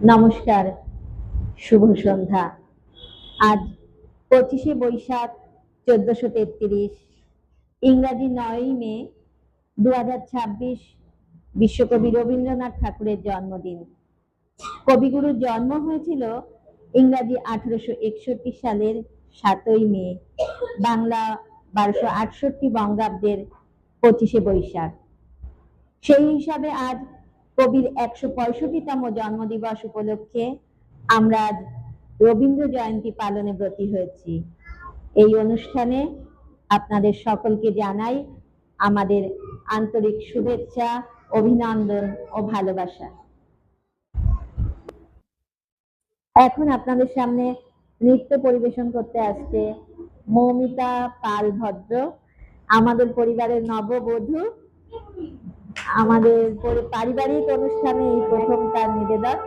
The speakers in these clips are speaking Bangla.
নমস্কার, শুভ সন্ধ্যা। আজ 25শে বৈশাখ 1433, ইংরাজি 9ই মে 2026, বিশ্বকবি রবীন্দ্রনাথ ঠাকুরের জন্মদিন। কবিগুরুর জন্ম হয়েছিল ইংরাজি 1861 সালের 7ই মে, বাংলা 1268 বঙ্গাব্দের 25শে বৈশাখ। সেই হিসাবে আজ কবির 165তম জন্মদিবস উপলক্ষে আমরা আজ রবীন্দ্র জয়ন্তী পালনে ব্রতী হয়েছি। এই অনুষ্ঠানে আপনাদের সকলকে জানাই আমাদের আন্তরিক শুভেচ্ছা, অভিনন্দন ও ভালোবাসা। এখন আপনাদের সামনে নৃত্য পরিবেশন করতে আসছে মৌমিতা পাল ভদ্র, আমাদের পরিবারের নববধূ। আমাদের পারিবারিক অনুষ্ঠানে এই প্রথম তার নিবেদন।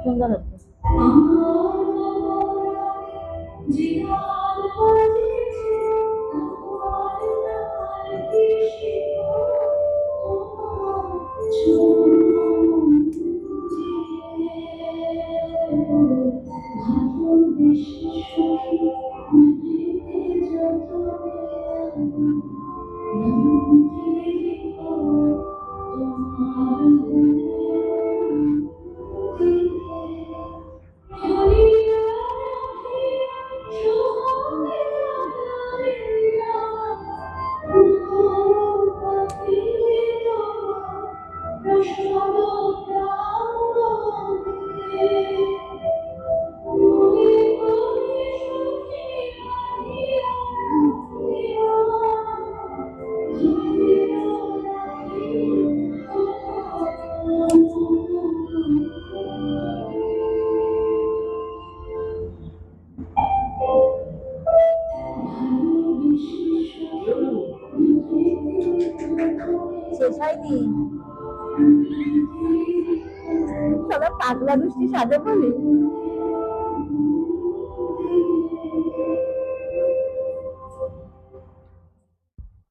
সুন্দর হচ্ছে। শেষ হয়নি, সবাই পাগলা দুষ্টি সাজে বলি।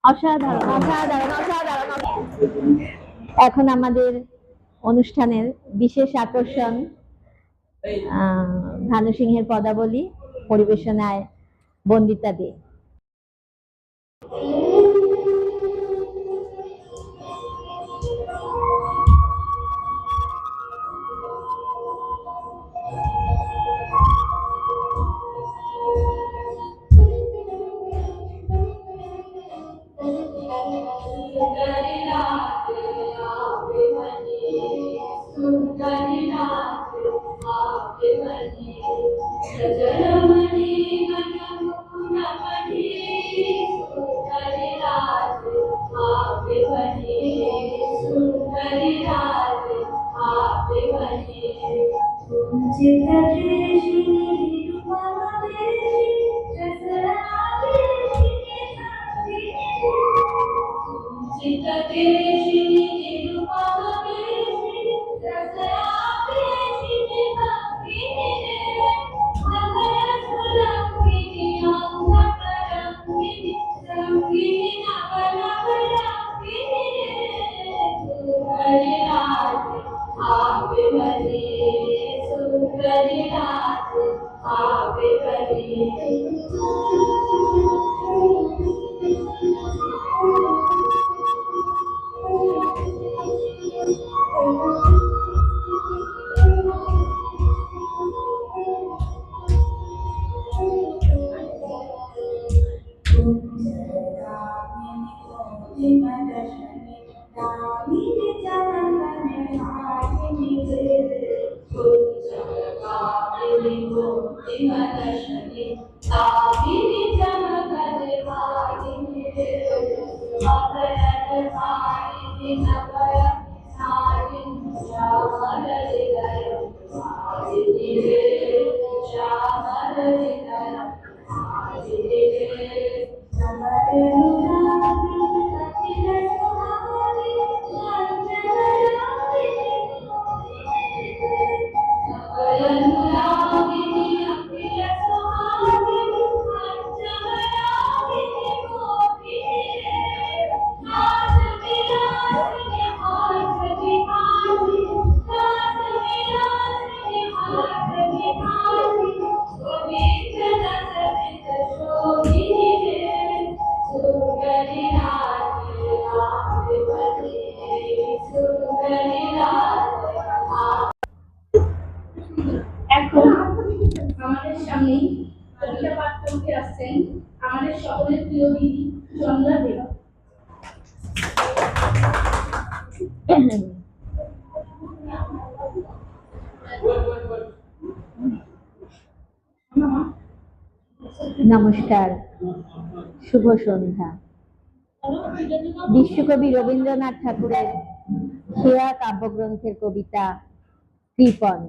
অসাধারণ অসাধারণ অসাধারণ। এখন আমাদের অনুষ্ঠানের বিশেষ আকর্ষণ ভানু সিংহের পদাবলী, পরিবেশনায় বন্দিতা দে। এখন আমাদের সামনে কবিতা পাঠ করতে আসছেন আমাদের সকলের প্রিয় দিদি চন্দ্রা দেব। নমস্কার, শুভ সন্ধ্যা। বিশ্বকবি রবীন্দ্রনাথ ঠাকুরের সেরা কাব্যগ্রন্থের কবিতা কৃপণ।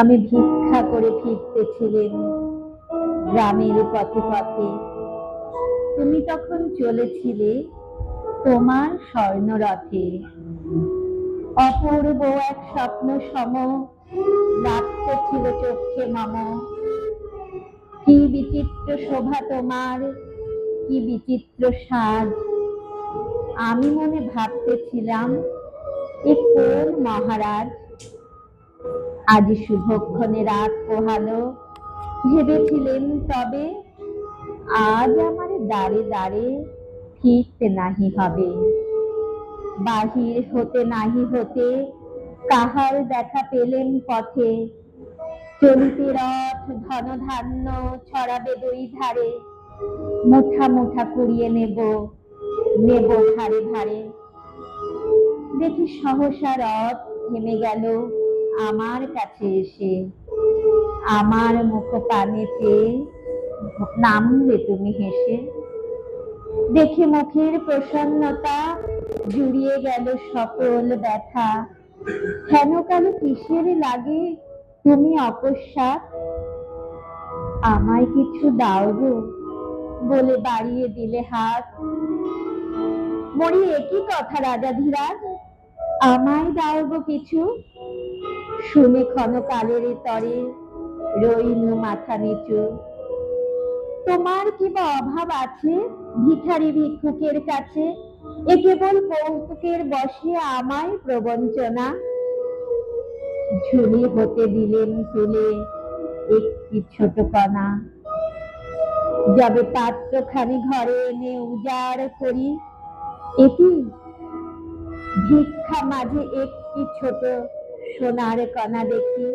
আমি ভিক্ষা করে ফিরতেছিলেন গ্রামের পথে পথে, তুমি তখন চলেছিলে তোমার স্বর্ণরথে। অপূর্ব এক স্বপ্ন সম লাগতেছিল চোখে মম। কি বিচিত্র শোভা তোমার, কি বিচিত্র সাজ। আমি মনে ভাবতেছিলাম এ কোন মহারাজ। আজ শুভক্ষণে রাত পোহালো, ভেবেছিলেন তবে আজ আমার দ্বারে দ্বারে ফিরতে নাহি হবে। বাহির হতে নাহি হতে কাহার দেখা পেলেন পথে। চলিতে রথ ধন ধান্য ছড়াবে দুই ধারে। মুঠা মুঠা কুড়িয়ে নেব নেব ধারে ধারে। দেখি সহসা রথ থেমে গেল আমার কাছে এসে। আমার মুখ পানে চেয়ে নামলে তুমি হেসে। দেখে মুখের প্রসন্নতা জুড়িয়ে গেল সকল ব্যথা। হেন কালো কিসের লাগে তুমি অকস্মাৎ। আমায় কিছু দাও গো বলে বাড়িয়ে দিলে হাত। মরি একই কথা রাজাধিরাজ, আমায় দাও গো কিছু। শুনে ক্ষণকালের তরে রইনু মাথা নিচু। তোমার কি বা অভাব আছে ভিখারি ভিক্ষুকের কাছে। এ কেবল কৌতুকের বশে আমায় প্রবঞ্চনা। ঝুলি হতে দিলেন তুলে একটি ছোট কণা। যবে পাত্রখানি ঘরে এনে উজাড় করি, এটি ভিক্ষা মাঝে একটি ছোট সোনার কণা দেখি।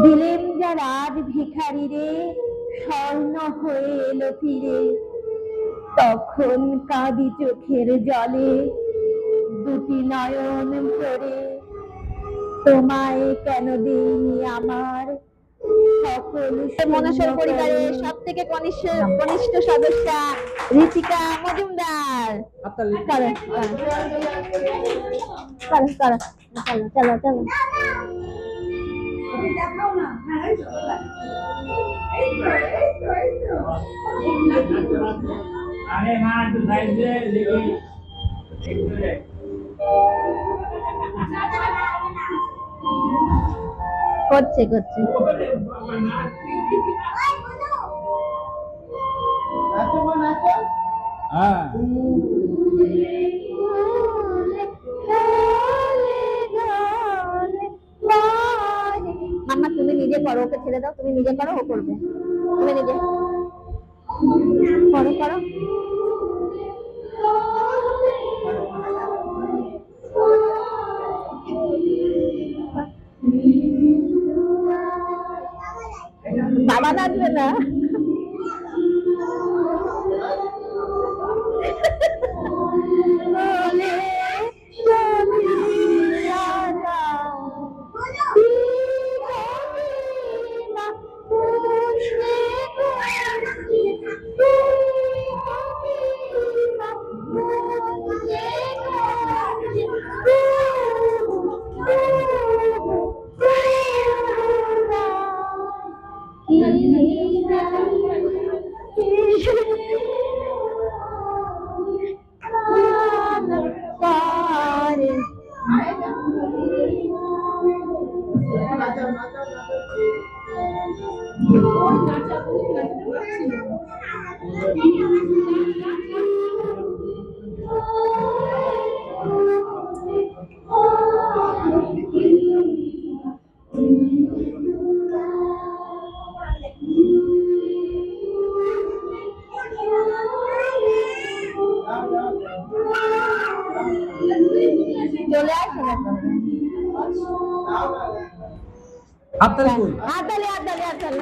দিলেন যা রাজ ভিখারি রে, স্বর্ণ হয়ে এলো ফিরে। তখন কাঁদি চোখের জলে দুটি নয়ন ভরে। তোমায় কেন দেইনি আমার সকল। মনসর পরিবারের সব থেকে কনিষ্ঠ সদস্যা ঋতিকা মজুমদার। চলো চলো চলো চলো। अरे मां तू साइड दे लेकिन করছে করছে। हाँ মাম্মা তুমি নিজে করো, ওকে ছেড়ে দাও। তুমি নিজে করো, ও করবে। তুমি নিজে করো করো। বাবা নাচবে না। চলে আসে না হাততালি কই? হাততালি হাততালি হাততালি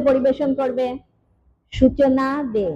পরিবেশন করবে সূচনা দে।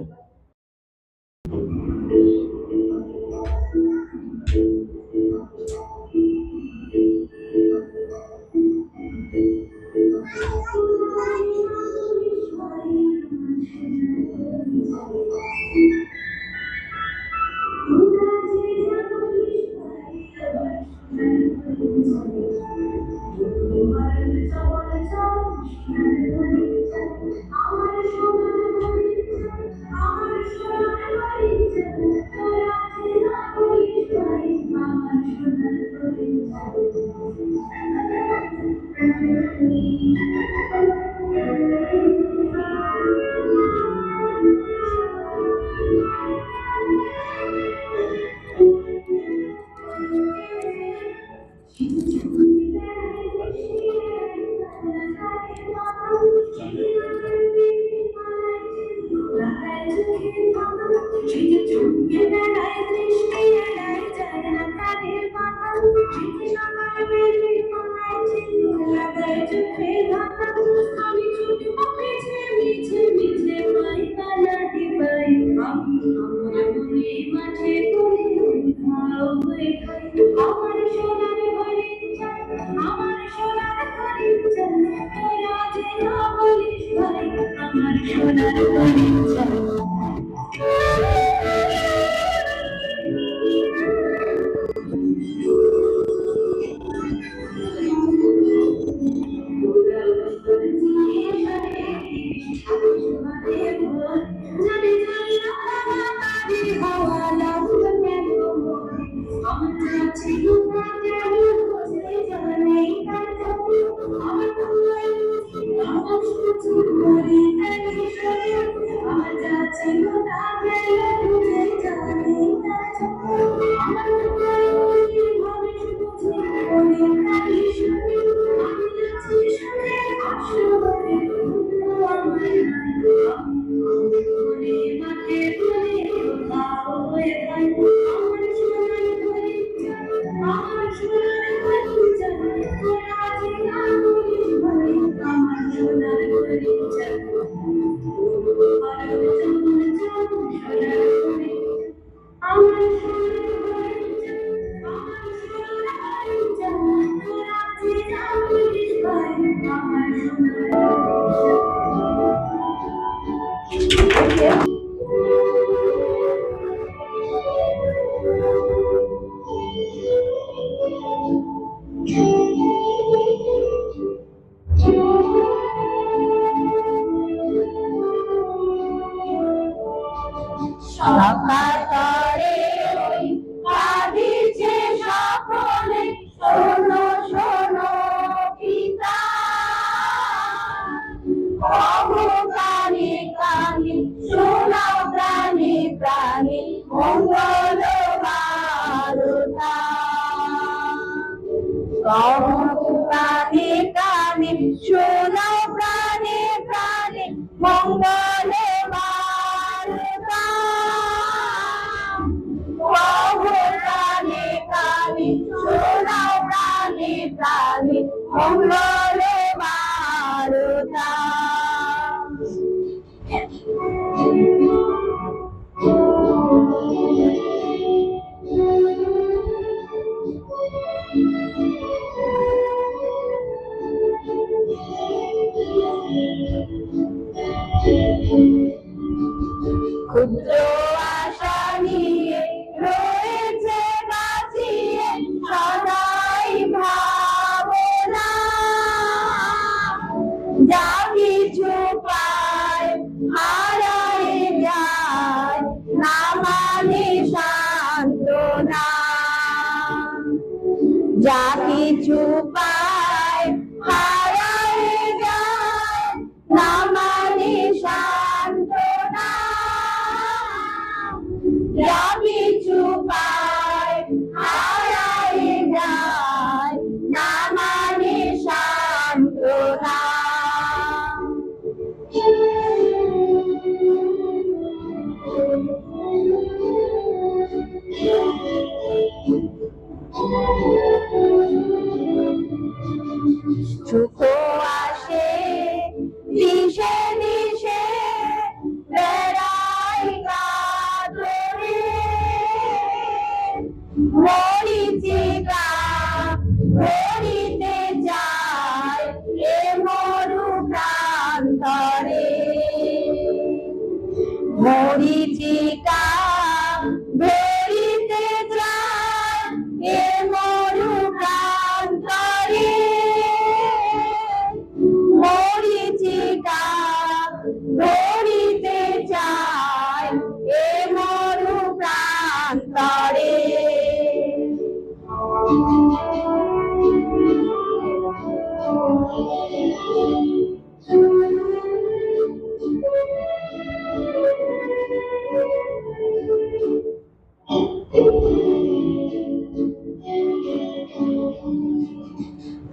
সকাল করে ওই কাঁদিছে সকলে, শোনো শোনো পিতা, কানে কানে শোনো। মঙ্গল বারতা ক্ষুদ্র আশা নিয়ে রয়েছে বাঁচিয়ে সদাই ভাবনা যা কিছু পায় হারায় যায় না মানে সান্ত্বনা যা কিছু পায় হারায় যায় না মানে সান্ত্বনা যা কিছু পায় হারায় যায় না মানে সান্ত্বনা সুখ আসে দিশে দিশে বেড়াই কাতরে মরিচিকা ধরিতে যায় এ মরু প্রান্তরে মরিচিকা ধরিতে যায় এ মরু প্রান্তরে মরিচিকা ধরিতে যায় এ মরু প্রান্তরে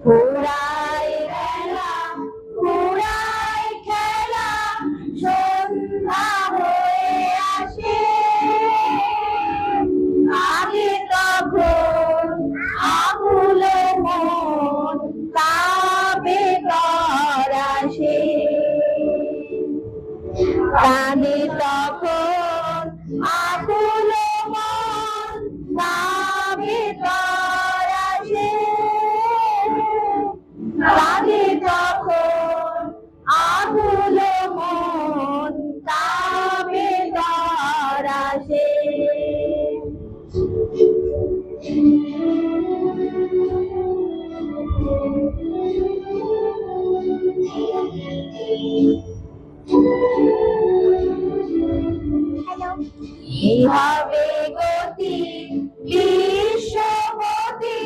ফুরাই বেলা ফুরাই খেলা সন্ধ্যা হয়ে আসে আগে তখন আকুল মন কাবে আসে কাঁদে তখন আকুল মন কাবে আসে কাঁদে তখন আকুল মন কাবে আসে কিভাবে গতি বিশ্বপতি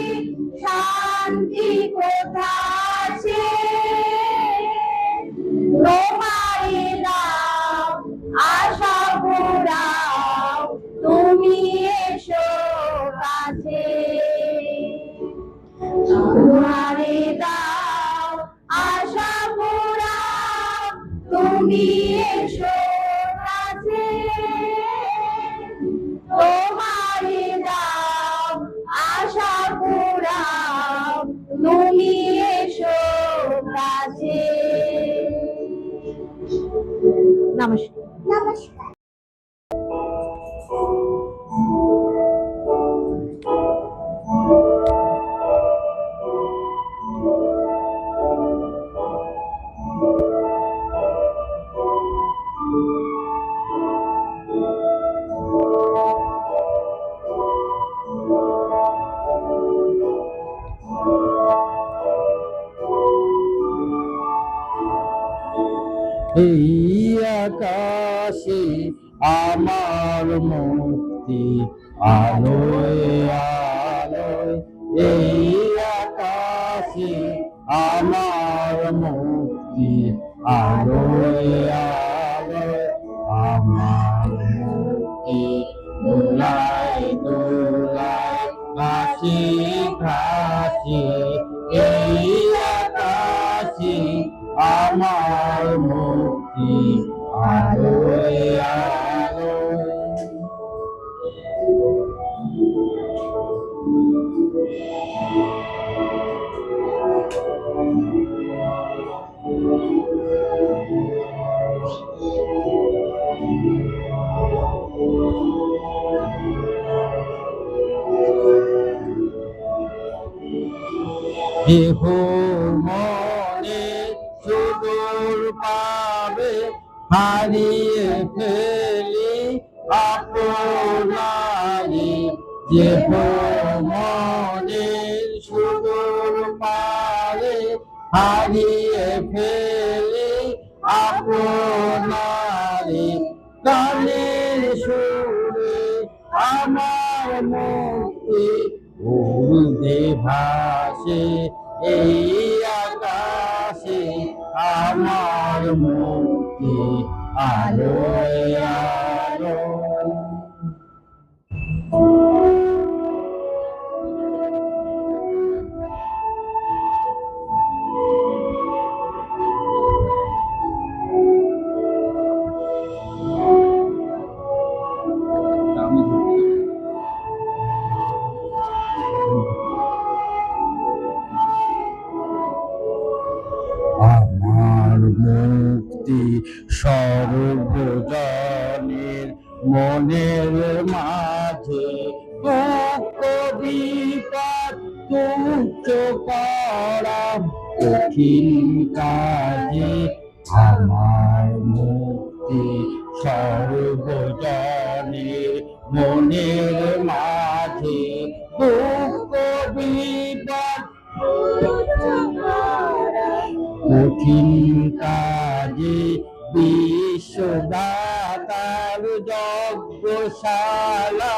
শান্তি কোথাছে তোমারই নাম আশা পুরাও তুমি এসো কাছে তোমারে দাও আশা পুরাও তুমি এসো কাছে তোমারে দাও আশা পুরাও তুমি এসো কাছে নমস্কার নমস্কার এই আকাশে আমার মুক্তি আলোয় আলোয় এই আকাশে আমার মুক্তি আলোয় আলোয় আমার মুক্তি দোলায় দোলায় ঘাসি ঘাসি এই আকাশে আমার মুক্তি আলোয় আলোয় দেহ মনে সুদূর পাবে হারিয়ে ফেলি আপনারি, দেহ মনে সুদূর পাবে হারিয়ে ফেলি আপনারি। গানের সুরে আমার মুক্তি উর্ধে ভাসে এই আকাশে, আমার মুক্তি আলোয় আলো। আমার মুক্তি সর্বজনের মনের মাঝে, দুঃখ বিপদ তুচ্ছ করা কঠিন কাজে। আমার মুক্তি সর্বজনের মনের মাঝে, দুঃখ বিপদ কঠিন কাজে। বিশ্বদাতার যজ্ঞশালা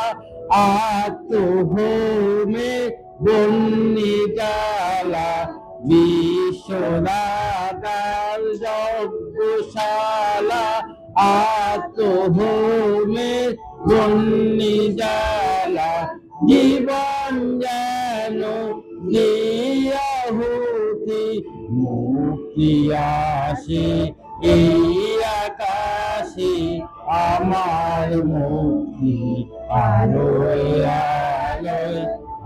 আত্মহোমে বন্যি জ্বালা, বিশ্বদাতার যজ্ঞশালা আত্মহোমে বন্যি জ্বালা। জীবন যেন দিয়াহুতি মুক্তি আসে এই আকাশে, আমার মুক্তি আলোয় আলোয়।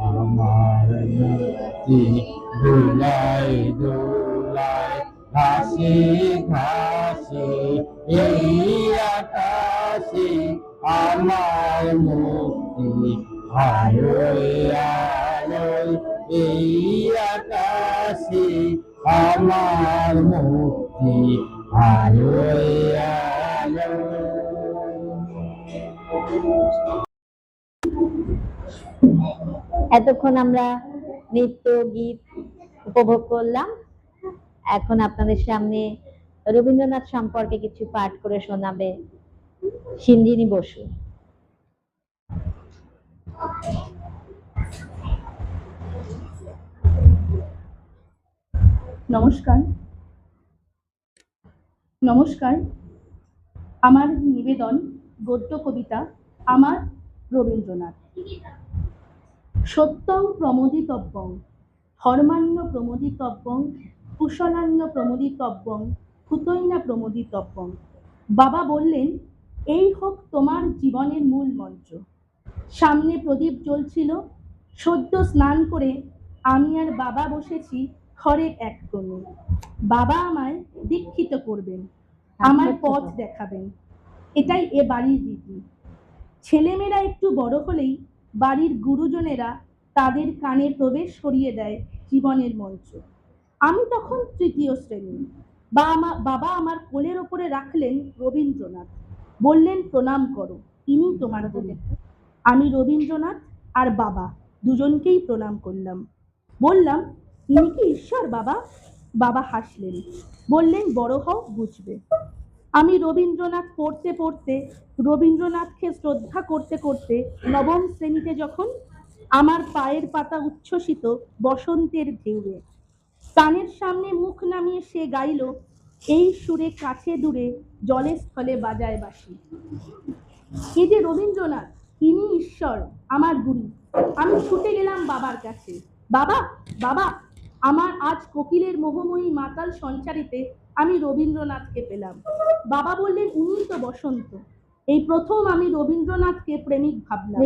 আমার মুক্তি দোলায় দোলায় ঘাসে ঘাসে এই আকাশে, আমার মুক্তি আলোয় আলোয় এই আকাশে, আমার মুক্তি আলোয় আলোয়। এতক্ষণ আমরা নৃত্য গীত উপভোগ করলাম। এখন আপনাদের সামনে রবীন্দ্রনাথ সম্পর্কে কিছু পাঠ করে শোনাবে সিঞ্জিনী বসু। নমস্কার। নমস্কার। আমার নিবেদন গদ্য কবিতা আমার রবীন্দ্রনাথ। সত্যং প্রমোদিতব্যং ধর্মান্য প্রমোদিতব্যং কুশলান্য প্রমোদিতব্যং কুতৈনা প্রমোদিতব্যং। বাবা বললেন, এই হোক তোমার জীবনের মূল মন্ত্র। সামনে প্রদীপ জ্বলছিল। সদ্য স্নান করে আমি আর বাবা বসেছি ঘরের এক কোণে। বাবা আমায় দীক্ষিত করবেন, আমার পথ দেখাবেন। এটাই এ বাড়ির রীতি। ছেলেমেয়েরা একটু বড় হলেই বাড়ির গুরুজনেরা তাদের কানে প্রবেশ করিয়ে দেয় জীবনের মঞ্চ। আমি তখন তৃতীয় শ্রেণী। বাবা আমার কোলের ওপরে রাখলেন রবীন্দ্রনাথ, বললেন, প্রণাম করো, ইনি তোমার গুরু। আমি রবীন্দ্রনাথ আর বাবা দুজনকেই প্রণাম করলাম। বললাম, ইনি কি ঈশ্বর বাবা? বাবা হাসলেন, বললেন, বড় হও, বুঝবে। আমি রবীন্দ্রনাথ পড়তে পড়তে, রবীন্দ্রনাথকে শ্রদ্ধা করতে করতে নবম শ্রেণীতে যখন আমার পায়ের পাতা উচ্ছ্বসিত বসন্তের ঢেউয়ে, কানের সামনে মুখ নামিয়ে সে গাইল, এই সুরে কাছে দূরে জলে স্থলে বাজায় বাঁশি। এই যে রবীন্দ্রনাথ, ইনি ঈশ্বর, আমার গুরু। আমি ছুটে গেলাম বাবার কাছে। বাবা, বাবা, আমার আজ কোকিলের মোহময়ী মাতাল সঞ্চারিতে আমি রবীন্দ্রনাথকে পেলাম। বাবা বললেন, উনি তো বসন্ত। এই প্রথম আমি রবীন্দ্রনাথকে প্রেমিক ভাবলাম।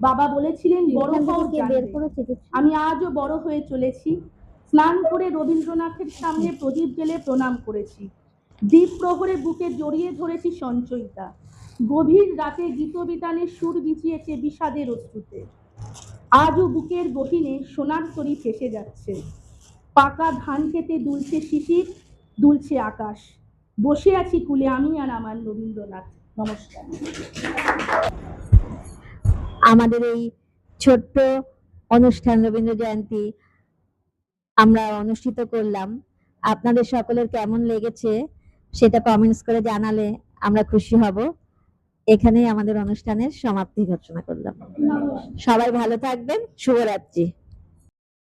বাবা বলেছিলেন, বড় হও জানবে। আমি আজও বড় হয়ে চলেছি। স্নান করে রবীন্দ্রনাথের সামনে প্রদীপ জেলে প্রণাম করেছি। দ্বীপ প্রহরে বুকে জড়িয়ে ধরেছি সঞ্চয়িতা। গভীর রাতে গীতবিতানে সুর বিছিয়েছে বিষাদের অশ্রুতে। আজও বুকের গহীনে সোনার তরী ফেসে যাচ্ছে। পাকা ধান খেতে দুলছে শিশির, দুলছে আকাশ। বসে আছি কুলে আমি আর আমার রবীন্দ্রনাথ। নমস্কার। আমাদের এই ছোট্ট অনুষ্ঠান রবীন্দ্র জয়ন্তী আমরা অনুষ্ঠিত করলাম। আপনাদের সকলের কেমন লেগেছে সেটা কমেন্টস করে জানালে আমরা খুশি হব। এখানেই আমাদের অনুষ্ঠানের সমাপ্তি ঘোষণা করলাম। সবাই ভালো থাকবেন। শুভরাত্রি।